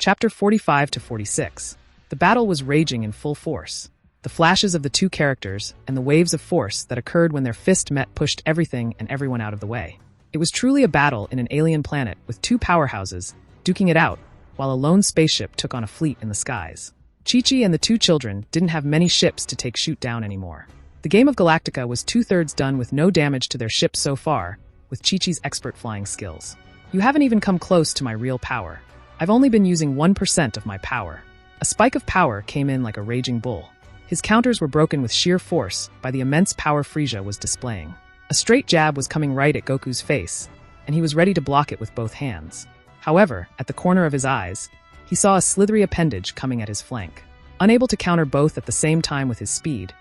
Chapter 45 to 46. The battle was raging in full force. The flashes of the two characters and the waves of force that occurred when their fist met pushed everything and everyone out of the way. It was truly a battle in an alien planet with two powerhouses duking it out while a lone spaceship took on a fleet in the skies. Chi-Chi and the two children didn't have many ships to take shoot down anymore. The game of Galactica was two-thirds done with no damage to their ships so far, with Chi-Chi's expert flying skills. You haven't even come close to my real power. I've only been using 1% of my power. A spike of power came in like a raging bull. His counters were broken with sheer force by the immense power Frieza was displaying. A straight jab was coming right at Goku's face, and he was ready to block it with both hands. However, at the corner of his eyes, he saw a slithery appendage coming at his flank. Unable to counter both at the same time with his speed,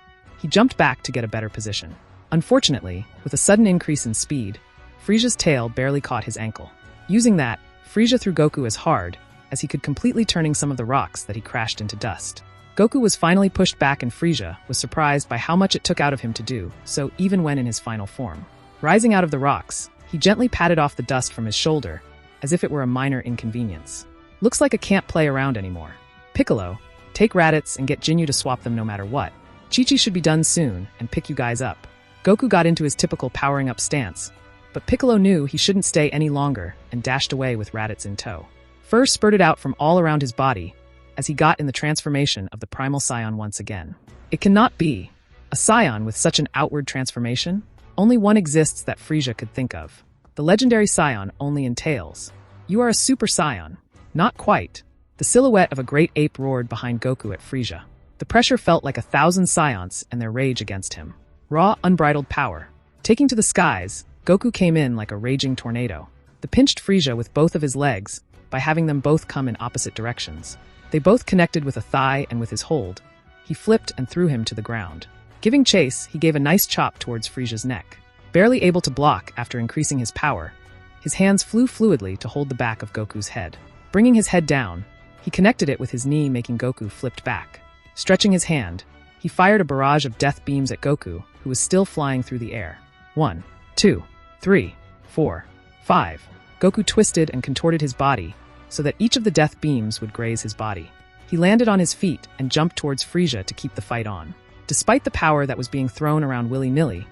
he jumped back to get a better position. Unfortunately, with a sudden increase in speed, Frieza's tail barely caught his ankle. Using that, Frieza threw Goku as hard as he could, completely turning some of the rocks that he crashed into dust. Goku was finally pushed back, and Frieza was surprised by how much it took out of him to do so, even when in his final form. Rising out of the rocks, he gently patted off the dust from his shoulder, as if it were a minor inconvenience. Looks like I can't play around anymore. Piccolo, take Raditz and get Jinyu to swap them no matter what. Chi-Chi should be done soon and pick you guys up. Goku got into his typical powering up stance, but Piccolo knew he shouldn't stay any longer and dashed away with Raditz in tow. Fur spurted out from all around his body as he got in the transformation of the Primal Scion once again. It cannot be. A Scion with such an outward transformation? Only one exists that Frieza could think of. The legendary Scion only in Tales. You are a Super Scion. Not quite. The silhouette of a great ape roared behind Goku at Frieza. The pressure felt like 1,000 Scions and their rage against him. Raw, unbridled power. Taking to the skies, Goku came in like a raging tornado. The pinched Frieza with both of his legs by having them both come in opposite directions. They both connected with a thigh, and with his hold, he flipped and threw him to the ground. Giving chase, he gave a nice chop towards Frieza's neck. Barely able to block after increasing his power, his hands flew fluidly to hold the back of Goku's head. Bringing his head down, he connected it with his knee, making Goku flipped back. Stretching his hand, he fired a barrage of death beams at Goku, who was still flying through the air. 1, 2, 3, 4, 5. Goku twisted and contorted his body so that each of the death beams would graze his body. He landed on his feet and jumped towards Frieza to keep the fight on. Despite the power that was being thrown around willy-nilly,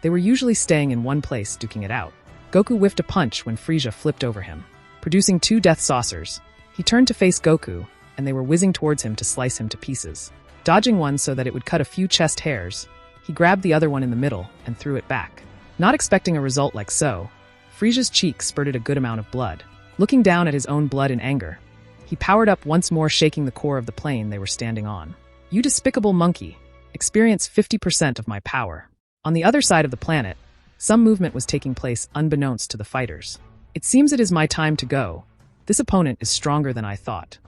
they were usually staying in one place, duking it out. Goku whiffed a punch when Frieza flipped over him, producing 2 death saucers. He turned to face Goku, and they were whizzing towards him to slice him to pieces. Dodging one so that it would cut a few chest hairs, he grabbed the other one in the middle and threw it back. Not expecting a result like so, Frieza's cheek spurted a good amount of blood. Looking down at his own blood in anger, he powered up once more, shaking the core of the plane they were standing on. You despicable monkey! Experience 50% of my power. On the other side of the planet, some movement was taking place unbeknownst to the fighters. It seems it is my time to go. This opponent is stronger than I thought.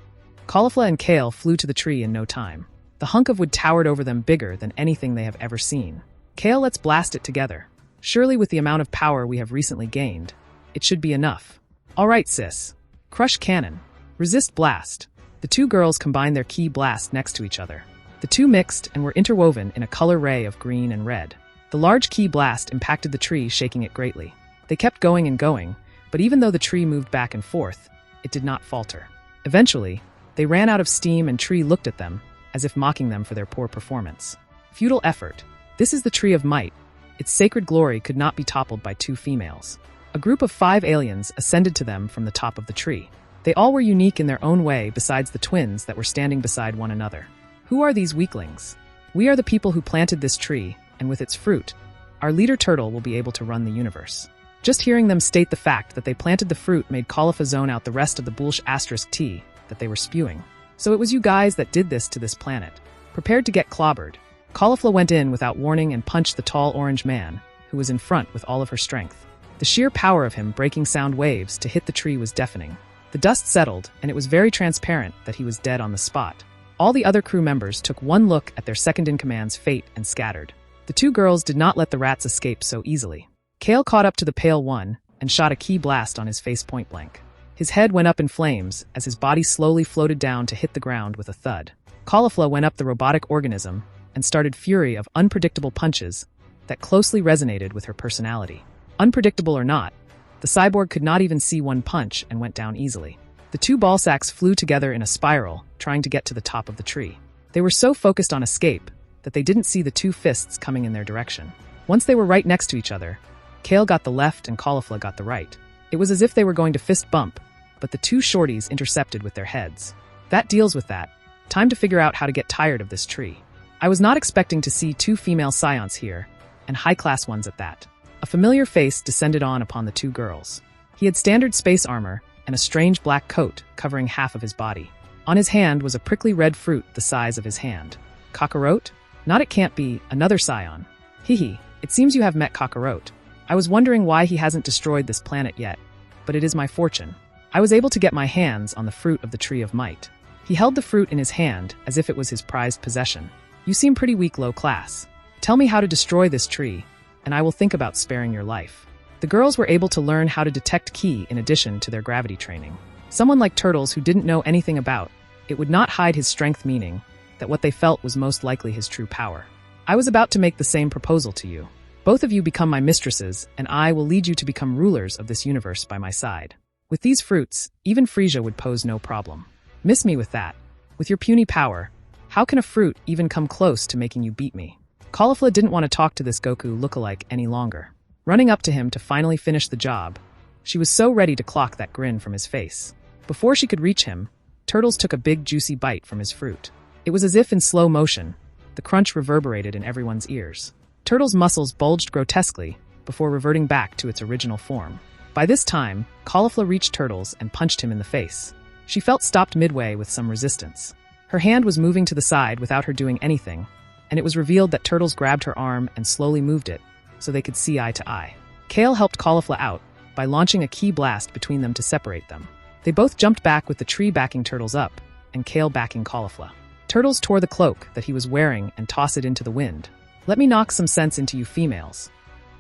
Caulifla and Kale flew to the tree in no time. The hunk of wood towered over them, bigger than anything they have ever seen. Kale, let's blast it together. Surely with the amount of power we have recently gained, it should be enough. All right, sis. Crush cannon. Resist blast. The two girls combined their ki blast next to each other. The two mixed and were interwoven in a color ray of green and red. The large ki blast impacted the tree, shaking it greatly. They kept going and going, but even though the tree moved back and forth, it did not falter. Eventually, they ran out of steam, and Tree looked at them, as if mocking them for their poor performance. Futile effort. This is the Tree of Might. Its sacred glory could not be toppled by 2 females. A group of 5 aliens ascended to them from the top of the tree. They all were unique in their own way, besides the twins that were standing beside one another. Who are these weaklings? We are the people who planted this tree, and with its fruit, our leader Turtle will be able to run the universe. Just hearing them state the fact that they planted the fruit made Caulifla zone out the rest of the bullsh** tea that they were spewing. So it was you guys that did this to this planet. Prepared to get clobbered, Caulifla went in without warning and punched the tall orange man, who was in front, with all of her strength. The sheer power of him breaking sound waves to hit the tree was deafening. The dust settled, and it was very transparent that he was dead on the spot. All the other crew members took one look at their second-in-command's fate and scattered. The 2 girls did not let the rats escape so easily. Kale caught up to the pale one and shot a ki blast on his face point blank. His head went up in flames as his body slowly floated down to hit the ground with a thud. Caulifla went up the robotic organism and started fury of unpredictable punches that closely resonated with her personality. Unpredictable or not, the cyborg could not even see one punch and went down easily. The two ball sacks flew together in a spiral, trying to get to the top of the tree. They were so focused on escape that they didn't see the two fists coming in their direction. Once they were right next to each other, Kale got the left and Caulifla got the right. It was as if they were going to fist bump, but the two shorties intercepted with their heads. That deals with that. Time to figure out how to get tired of this tree. I was not expecting to see two female scions here, and high-class ones at that. A familiar face descended upon the two girls. He had standard space armor and a strange black coat covering half of his body. On his hand was a prickly red fruit the size of his hand. Kakarot? Not it can't be, another scion. Hihi, it seems you have met Kakarot. I was wondering why he hasn't destroyed this planet yet, but it is my fortune. I was able to get my hands on the fruit of the Tree of Might. He held the fruit in his hand as if it was his prized possession. You seem pretty weak, low class. Tell me how to destroy this tree, and I will think about sparing your life. The girls were able to learn how to detect ki in addition to their gravity training. Someone like Turtles who didn't know anything about it would not hide his strength, meaning that what they felt was most likely his true power. I was about to make the same proposal to you. Both of you become my mistresses, and I will lead you to become rulers of this universe by my side. With these fruits, even Frisia would pose no problem. Miss me with that. With your puny power, how can a fruit even come close to making you beat me? Caulifla didn't want to talk to this Goku lookalike any longer. Running up to him to finally finish the job, she was so ready to clock that grin from his face. Before she could reach him, Turtles took a big juicy bite from his fruit. It was as if in slow motion. The crunch reverberated in everyone's ears. Turtles' muscles bulged grotesquely before reverting back to its original form. By this time, Caulifla reached Turtles and punched him in the face. She felt stopped midway with some resistance. Her hand was moving to the side without her doing anything, and it was revealed that Turtles grabbed her arm and slowly moved it so they could see eye to eye. Kale helped Caulifla out by launching a ki blast between them to separate them. They both jumped back with the tree backing Turtles up and Kale backing Caulifla. Turtles tore the cloak that he was wearing and tossed it into the wind. Let me knock some sense into you females.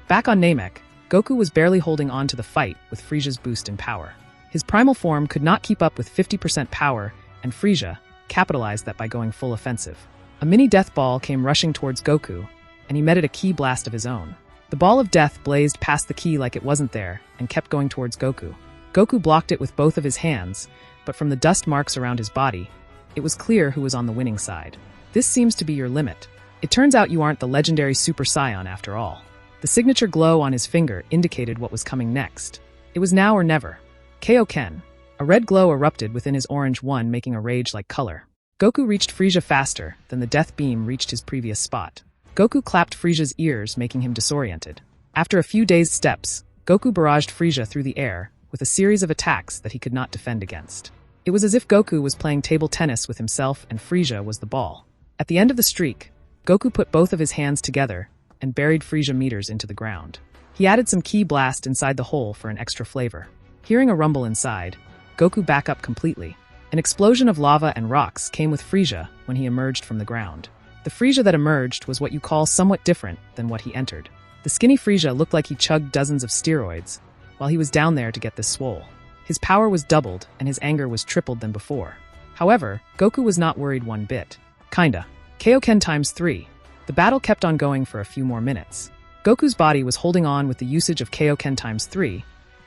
Back on Namek, Goku was barely holding on to the fight with Frisia's boost in power. His primal form could not keep up with 50% power, and Frisia capitalized that by going full offensive. A mini death ball came rushing towards Goku, and he met it a ki blast of his own. The ball of death blazed past the ki like it wasn't there and kept going towards Goku. Goku blocked it with both of his hands, but from the dust marks around his body, it was clear who was on the winning side. This seems to be your limit. It turns out you aren't the legendary Super Saiyan after all. The signature glow on his finger indicated what was coming next. It was now or never. Kaioken. A red glow erupted within his orange one, making a rage-like color. Goku reached Frisia faster than the death beam reached his previous spot. Goku clapped Frisia's ears, making him disoriented. After a few dazed steps, Goku barraged Frisia through the air with a series of attacks that he could not defend against. It was as if Goku was playing table tennis with himself and Frisia was the ball. At the end of the streak, Goku put both of his hands together and buried Frisia meters into the ground. He added some ki blast inside the hole for an extra flavor. Hearing a rumble inside, Goku back up completely. An explosion of lava and rocks came with Frisia when he emerged from the ground. The Frisia that emerged was what you call somewhat different than what he entered. The skinny Frisia looked like he chugged dozens of steroids while he was down there to get this swole. His power was doubled and his anger was tripled than before. However, Goku was not worried one bit. Kinda. Kaioken times 3. The battle kept on going for a few more minutes. Goku's body was holding on with the usage of Kaioken times 3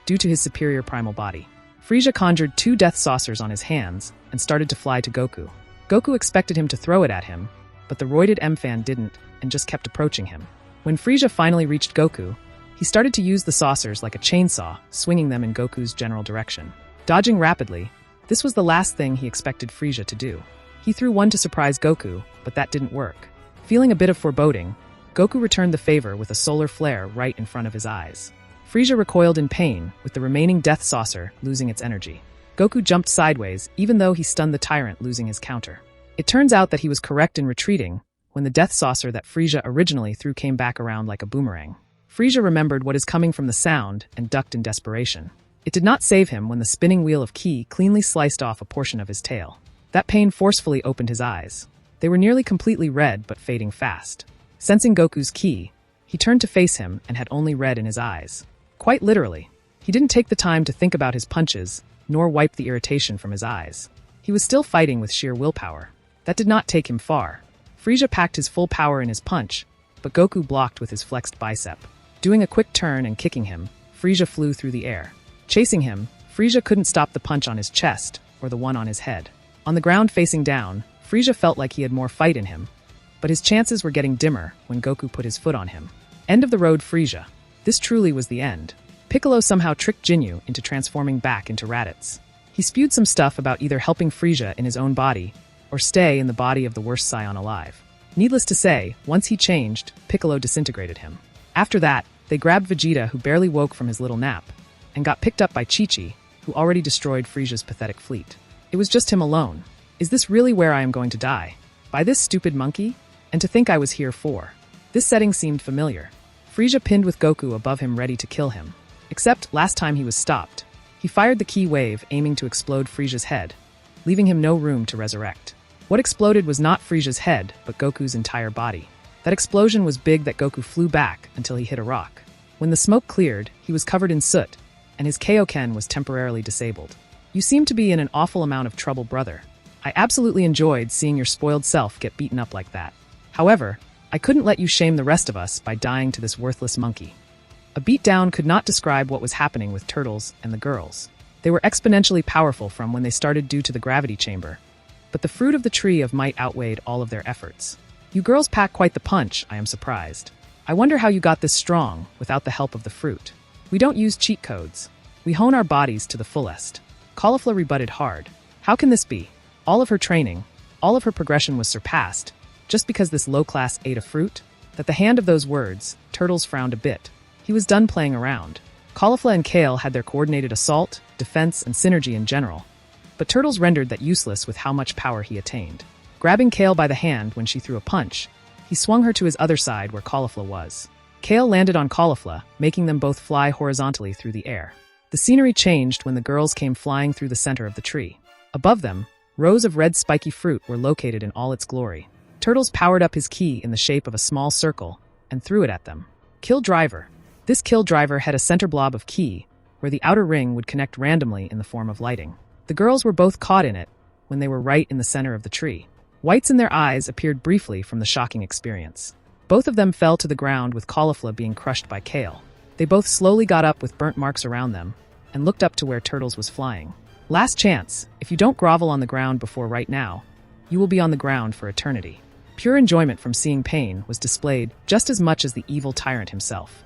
due to his superior primal body. Frisia conjured 2 death saucers on his hands and started to fly to Goku. Goku expected him to throw it at him, but the roided M-Fan didn't and just kept approaching him. When Frisia finally reached Goku, he started to use the saucers like a chainsaw, swinging them in Goku's general direction. Dodging rapidly, this was the last thing he expected Frisia to do. He threw one to surprise Goku, but that didn't work. Feeling a bit of foreboding, Goku returned the favor with a solar flare right in front of his eyes. Frisia recoiled in pain, with the remaining death saucer losing its energy. Goku jumped sideways, even though he stunned the tyrant, losing his counter. It turns out that he was correct in retreating when the death saucer that Frisia originally threw came back around like a boomerang. Frisia remembered what is coming from the sound and ducked in desperation. It did not save him when the spinning wheel of ki cleanly sliced off a portion of his tail. That pain forcefully opened his eyes. They were nearly completely red but fading fast. Sensing Goku's ki, he turned to face him and had only red in his eyes. Quite literally. He didn't take the time to think about his punches, nor wipe the irritation from his eyes. He was still fighting with sheer willpower. That did not take him far. Frisia packed his full power in his punch, but Goku blocked with his flexed bicep. Doing a quick turn and kicking him, Frisia flew through the air. Chasing him, Frieza couldn't stop the punch on his chest or the one on his head. On the ground facing down, Frieza felt like he had more fight in him, but his chances were getting dimmer when Goku put his foot on him. End of the road, Frieza. This truly was the end. Piccolo somehow tricked Jinyu into transforming back into Raditz. He spewed some stuff about either helping Frieza in his own body or stay in the body of the worst scion alive. Needless to say, once he changed, Piccolo disintegrated him. After that, they grabbed Vegeta, who barely woke from his little nap, and got picked up by Chi-Chi, who already destroyed Frieza's pathetic fleet. It was just him alone. Is this really where I am going to die? By this stupid monkey? And to think I was here for. This setting seemed familiar. Frieza pinned with Goku above him ready to kill him. Except last time he was stopped. He fired the ki wave aiming to explode Frieza's head, leaving him no room to resurrect. What exploded was not Frieza's head, but Goku's entire body. That explosion was big that Goku flew back until he hit a rock. When the smoke cleared, he was covered in soot, and his Kaioken was temporarily disabled. You seem to be in an awful amount of trouble, brother. I absolutely enjoyed seeing your spoiled self get beaten up like that. However, I couldn't let you shame the rest of us by dying to this worthless monkey. A beatdown could not describe what was happening with Turtles and the girls. They were exponentially powerful from when they started due to the gravity chamber, but the fruit of the tree of might outweighed all of their efforts. You girls pack quite the punch, I am surprised. I wonder how you got this strong without the help of the fruit. We don't use cheat codes. We hone our bodies to the fullest. Caulifla rebutted hard. How can this be? All of her training, all of her progression was surpassed, just because this low class ate a fruit? At the hand of those words, Turtles frowned a bit. He was done playing around. Caulifla and Kale had their coordinated assault, defense, and synergy in general, but Turtles rendered that useless with how much power he attained. Grabbing Kale by the hand when she threw a punch, he swung her to his other side where Caulifla was. Kale landed on Caulifla, making them both fly horizontally through the air. The scenery changed when the girls came flying through the center of the tree. Above them, rows of red spiky fruit were located in all its glory. Turtles powered up his ki in the shape of a small circle and threw it at them. Kill Driver. This kill driver had a center blob of ki, where the outer ring would connect randomly in the form of lighting. The girls were both caught in it when they were right in the center of the tree. Whites in their eyes appeared briefly from the shocking experience. Both of them fell to the ground with Caulifla being crushed by Kale. They both slowly got up with burnt marks around them and looked up to where Turtles was flying. Last chance, if you don't grovel on the ground before right now, you will be on the ground for eternity. Pure enjoyment from seeing pain was displayed just as much as the evil tyrant himself.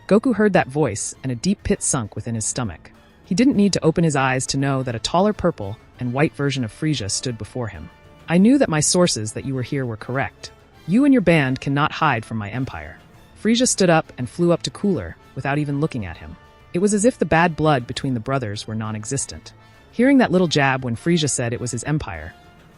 Goku heard that voice and a deep pit sunk within his stomach. He didn't need to open his eyes to know that a taller purple and white version of Frieza stood before him. I knew that my sources that you were here were correct. You and your band cannot hide from my empire. Frieza stood up and flew up to Cooler without even looking at him. It was as if the bad blood between the brothers were non-existent. Hearing that little jab when Frieza said it was his empire,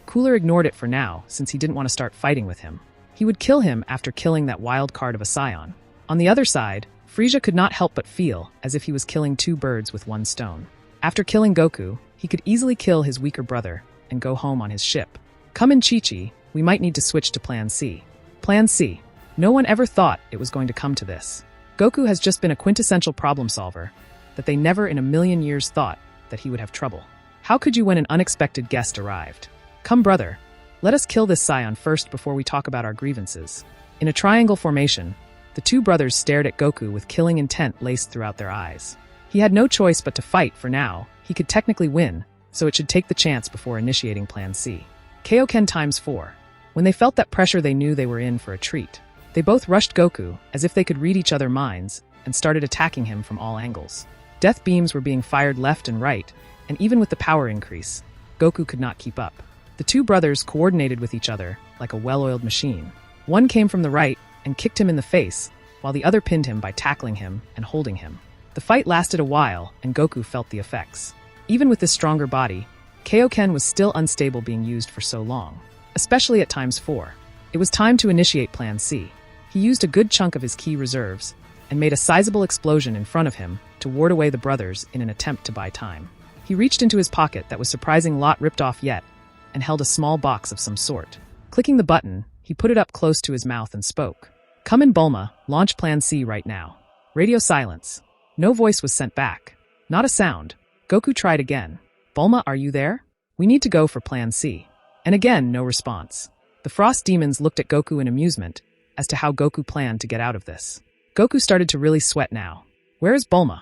Cooler ignored it for now since he didn't want to start fighting with him. He would kill him after killing that wild card of a scion. On the other side, Frieza could not help but feel as if he was killing two birds with one stone. After killing Goku, he could easily kill his weaker brother and go home on his ship. Come in, Chi-Chi, we might need to switch to Plan C. Plan C. No one ever thought it was going to come to this. Goku has just been a quintessential problem solver that they never in a million years thought that he would have trouble. How could you when an unexpected guest arrived? Come, brother, let us kill this scion first before we talk about our grievances. In a triangle formation, the two brothers stared at Goku with killing intent laced throughout their eyes. He had no choice but to fight for now. He could technically win, so it should take the chance before initiating Plan C. Kaioken times 4. When they felt that pressure, they knew they were in for a treat. They both rushed Goku as if they could read each other's minds and started attacking him from all angles. Death beams were being fired left and right, and even with the power increase, Goku could not keep up. The two brothers coordinated with each other like a well-oiled machine. One came from the right and kicked him in the face, while the other pinned him by tackling him and holding him. The fight lasted a while, and Goku felt the effects. Even with this stronger body, Kaioken was still unstable being used for so long, especially at times 4. It was time to initiate Plan C. He used a good chunk of his ki reserves and made a sizable explosion in front of him to ward away the brothers in an attempt to buy time. He reached into his pocket that was surprising lot ripped off yet and held a small box of some sort. Clicking the button, he put it up close to his mouth and spoke. Come in, Bulma, launch Plan C right now. Radio silence. No voice was sent back. Not a sound. Goku tried again. Bulma, are you there? We need to go for Plan C. And again, no response. The Frost Demons looked at Goku in amusement as to how Goku planned to get out of this. Goku started to really sweat now. Where is Bulma?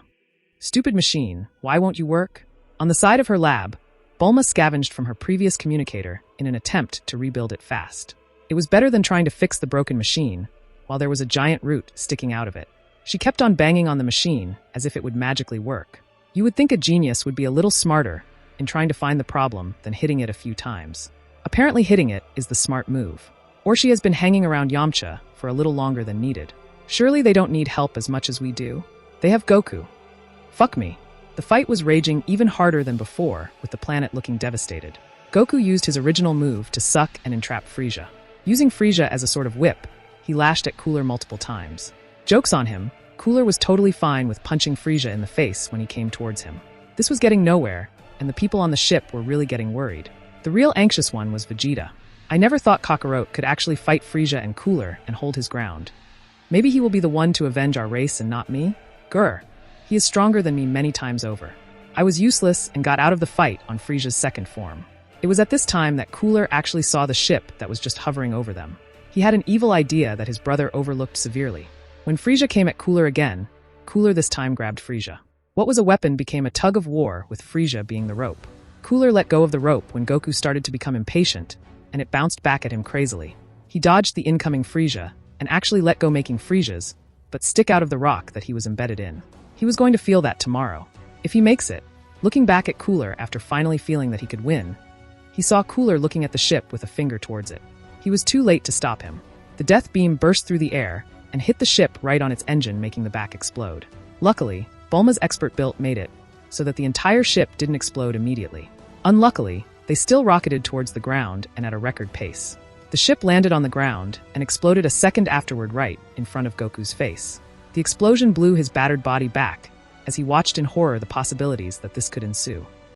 Stupid machine, why won't you work? On the side of her lab, Bulma scavenged from her previous communicator in an attempt to rebuild it fast. It was better than trying to fix the broken machine, while there was a giant root sticking out of it. She kept on banging on the machine as if it would magically work. You would think a genius would be a little smarter in trying to find the problem than hitting it a few times. Apparently hitting it is the smart move. Or she has been hanging around Yamcha for a little longer than needed. Surely they don't need help as much as we do. They have Goku. Fuck me. The fight was raging even harder than before, with the planet looking devastated. Goku used his original move to suck and entrap Frieza. Using Frieza as a sort of whip, he lashed at Cooler multiple times. Joke's on him, Cooler was totally fine with punching Frieza in the face when he came towards him. This was getting nowhere, and the people on the ship were really getting worried. The real anxious one was Vegeta. I never thought Kakarot could actually fight Frieza and Cooler and hold his ground. Maybe he will be the one to avenge our race and not me? Grr. He is stronger than me many times over. I was useless and got out of the fight on Frieza's second form. It was at this time that Cooler actually saw the ship that was just hovering over them. He had an evil idea that his brother overlooked severely. When Frieza came at Cooler again, Cooler this time grabbed Frieza. What was a weapon became a tug of war, with Frieza being the rope. Cooler let go of the rope when Goku started to become impatient, and it bounced back at him crazily. He dodged the incoming Frieza, and actually let go, making Frieza's, but stick out of the rock that he was embedded in. He was going to feel that tomorrow. If he makes it. Looking back at Cooler after finally feeling that he could win, he saw Cooler looking at the ship with a finger towards it. He was too late to stop him. The death beam burst through the air and hit the ship right on its engine, making the back explode. Luckily, Bulma's expert built made it so that the entire ship didn't explode immediately. Unluckily, they still rocketed towards the ground and at a record pace. The ship landed on the ground and exploded a second afterward right in front of Goku's face. The explosion blew his battered body back as he watched in horror the possibilities that this could ensue.